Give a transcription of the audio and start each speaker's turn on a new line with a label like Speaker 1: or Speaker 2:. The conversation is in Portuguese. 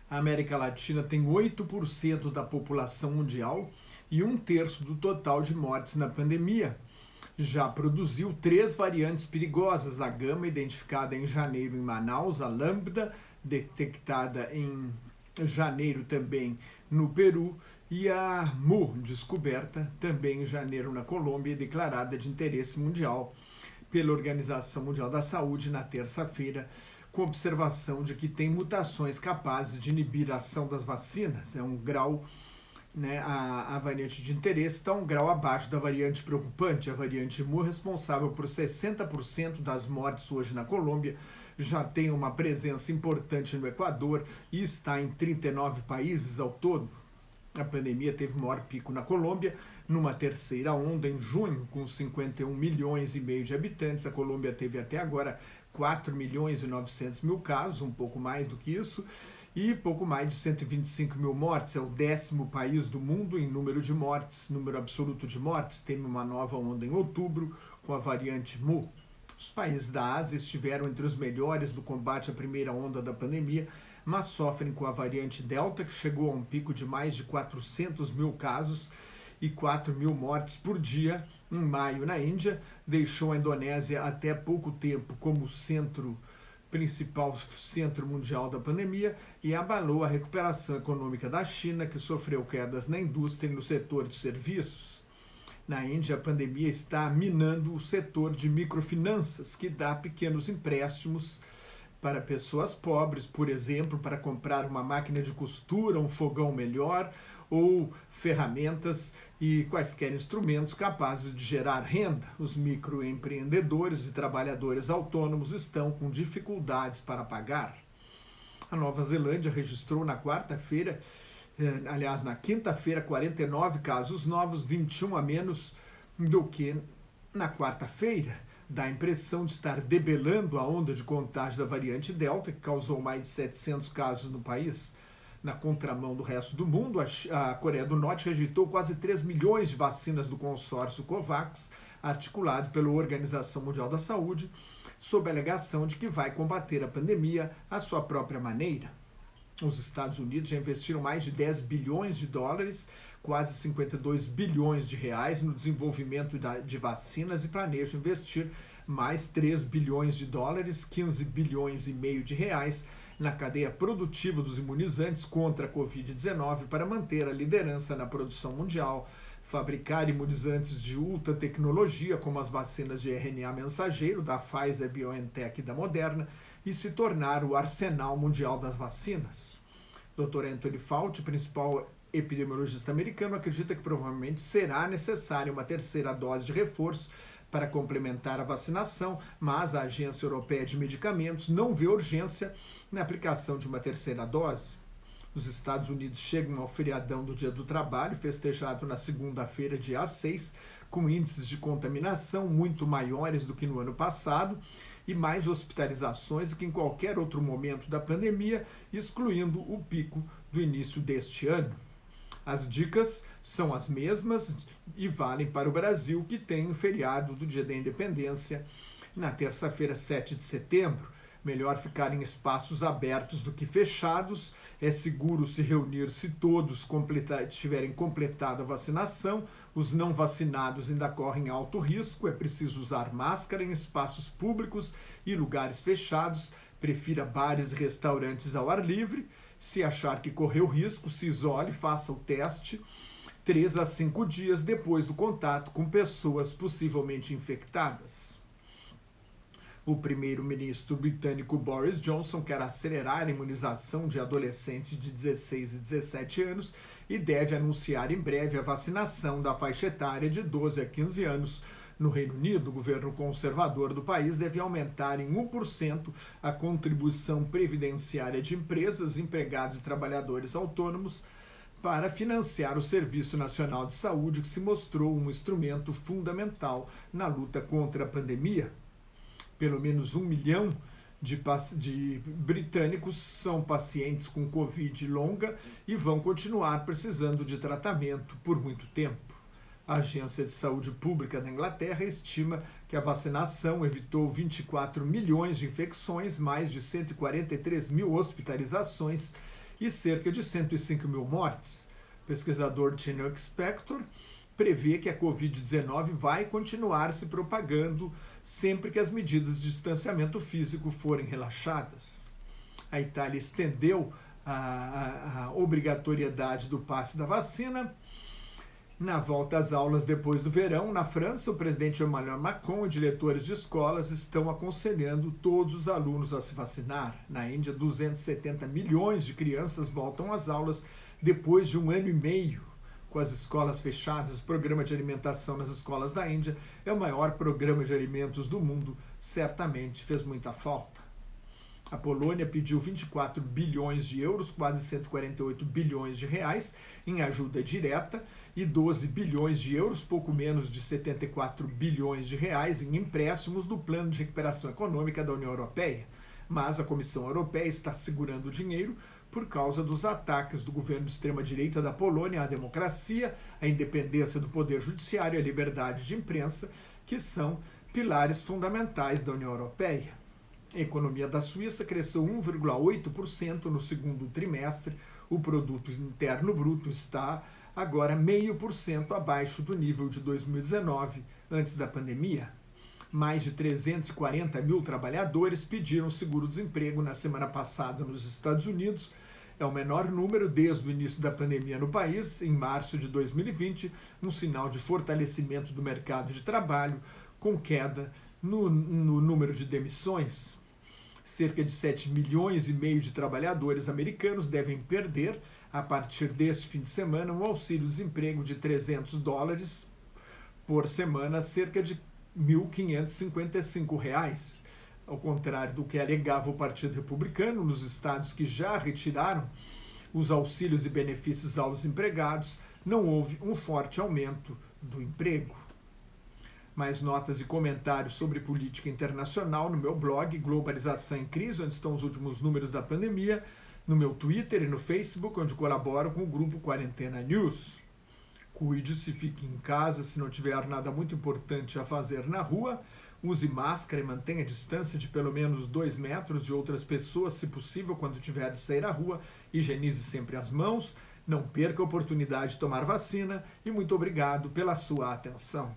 Speaker 1: A América Latina tem 8% da população mundial e um terço do total de mortes na pandemia. Já produziu 3 variantes perigosas: a Gama, identificada em janeiro em Manaus, a Lambda, detectada em janeiro também no Peru, e a Mu, descoberta também em janeiro na Colômbia e declarada de interesse mundial pela Organização Mundial da Saúde na terça-feira, com observação de que tem mutações capazes de inibir a ação das vacinas. É um grau, né, a variante de interesse está um grau abaixo da variante preocupante. A variante Mu, responsável por 60% das mortes hoje na Colômbia, já tem uma presença importante no Equador e está em 39 países ao todo. A pandemia teve o maior pico na Colômbia, numa terceira onda em junho, com 51 milhões e meio de habitantes. A Colômbia teve até agora 4 milhões e 900 mil casos, um pouco mais do que isso, e pouco mais de 125 mil mortes. É o 10º país do mundo em número de mortes, número absoluto de mortes. Teve uma nova onda em outubro com a variante Mu. Os países da Ásia estiveram entre os melhores do combate à primeira onda da pandemia, mas sofrem com a variante Delta, que chegou a um pico de mais de 400 mil casos e 4 mil mortes por dia em maio na Índia. Deixou a Indonésia até pouco tempo como principal centro mundial da pandemia e abalou a recuperação econômica da China, que sofreu quedas na indústria e no setor de serviços. Na Índia, a pandemia está minando o setor de microfinanças, que dá pequenos empréstimos para pessoas pobres, por exemplo, para comprar uma máquina de costura, um fogão melhor ou ferramentas e quaisquer instrumentos capazes de gerar renda. Os microempreendedores e trabalhadores autônomos estão com dificuldades para pagar. A Nova Zelândia registrou na quinta-feira, 49 casos novos, 21 a menos do que na quarta-feira. Dá a impressão de estar debelando a onda de contágio da variante Delta, que causou mais de 700 casos no país. Na contramão do resto do mundo, a Coreia do Norte rejeitou quase 3 milhões de vacinas do consórcio COVAX, articulado pela Organização Mundial da Saúde, sob a alegação de que vai combater a pandemia à sua própria maneira. Os Estados Unidos já investiram mais de 10 bilhões de dólares, quase 52 bilhões de reais, no desenvolvimento de vacinas e planejam investir mais 3 bilhões de dólares, 15 bilhões e meio de reais, na cadeia produtiva dos imunizantes contra a Covid-19 para manter a liderança na produção mundial, fabricar imunizantes de ultra tecnologia, como as vacinas de RNA mensageiro da Pfizer, BioNTech e da Moderna, e se tornar o arsenal mundial das vacinas. Dr. Anthony Fauci, principal epidemiologista americano, acredita que provavelmente será necessária uma terceira dose de reforço para complementar a vacinação, mas a Agência Europeia de Medicamentos não vê urgência na aplicação de uma terceira dose. Os Estados Unidos chegam ao feriadão do Dia do Trabalho, festejado na segunda-feira, dia 6, com índices de contaminação muito maiores do que no ano passado e mais hospitalizações do que em qualquer outro momento da pandemia, excluindo o pico do início deste ano. As dicas são as mesmas e valem para o Brasil, que tem um feriado do Dia da Independência na terça-feira, 7 de setembro. Melhor ficar em espaços abertos do que fechados. É seguro se reunir se todos tiverem completado a vacinação. Os não vacinados ainda correm alto risco. É preciso usar máscara em espaços públicos e lugares fechados. Prefira bares e restaurantes ao ar livre. Se achar que correu risco, se isole, faça o teste 3 a 5 dias depois do contato com pessoas possivelmente infectadas. O primeiro-ministro britânico Boris Johnson quer acelerar a imunização de adolescentes de 16 e 17 anos e deve anunciar em breve a vacinação da faixa etária de 12 a 15 anos. No Reino Unido, o governo conservador do país deve aumentar em 1% a contribuição previdenciária de empresas, empregados e trabalhadores autônomos para financiar o Serviço Nacional de Saúde, que se mostrou um instrumento fundamental na luta contra a pandemia. Pelo menos 1 milhão de britânicos são pacientes com Covid longa e vão continuar precisando de tratamento por muito tempo. A Agência de Saúde Pública da Inglaterra estima que a vacinação evitou 24 milhões de infecções, mais de 143 mil hospitalizações e cerca de 105 mil mortes. O pesquisador Tino Spector prevê que a Covid-19 vai continuar se propagando sempre que as medidas de distanciamento físico forem relaxadas. A Itália estendeu a obrigatoriedade do passe da vacina. Na volta às aulas depois do verão, na França, o presidente Emmanuel Macron e diretores de escolas estão aconselhando todos os alunos a se vacinar. Na Índia, 270 milhões de crianças voltam às aulas depois de 1 ano e meio com as escolas fechadas. O programa de alimentação nas escolas da Índia é o maior programa de alimentos do mundo, certamente fez muita falta. A Polônia pediu 24 bilhões de euros, quase 148 bilhões de reais, em ajuda direta e 12 bilhões de euros, pouco menos de 74 bilhões de reais, em empréstimos do Plano de Recuperação Econômica da União Europeia. Mas a Comissão Europeia está segurando o dinheiro por causa dos ataques do governo de extrema-direita da Polônia à democracia, à independência do poder judiciário e à liberdade de imprensa, que são pilares fundamentais da União Europeia. A economia da Suíça cresceu 1,8% no segundo trimestre. O produto interno bruto está agora 0,5% abaixo do nível de 2019, antes da pandemia. Mais de 340 mil trabalhadores pediram seguro-desemprego na semana passada nos Estados Unidos. É o menor número desde o início da pandemia no país, em março de 2020, um sinal de fortalecimento do mercado de trabalho, com queda no número de demissões. Cerca de 7 milhões e meio de trabalhadores americanos devem perder, a partir deste fim de semana, um auxílio-desemprego de $300 por semana, cerca de R$ 1.555. Ao contrário do que alegava o Partido Republicano, nos estados que já retiraram os auxílios e benefícios aos empregados, não houve um forte aumento do emprego. Mais notas e comentários sobre política internacional no meu blog Globalização em Crise, onde estão os últimos números da pandemia, no meu Twitter e no Facebook, onde colaboro com o grupo Quarentena News. Cuide-se, fique em casa, se não tiver nada muito importante a fazer na rua, use máscara e mantenha a distância de pelo menos 2 metros de outras pessoas, se possível, quando tiver de sair à rua, higienize sempre as mãos, não perca a oportunidade de tomar vacina e muito obrigado pela sua atenção.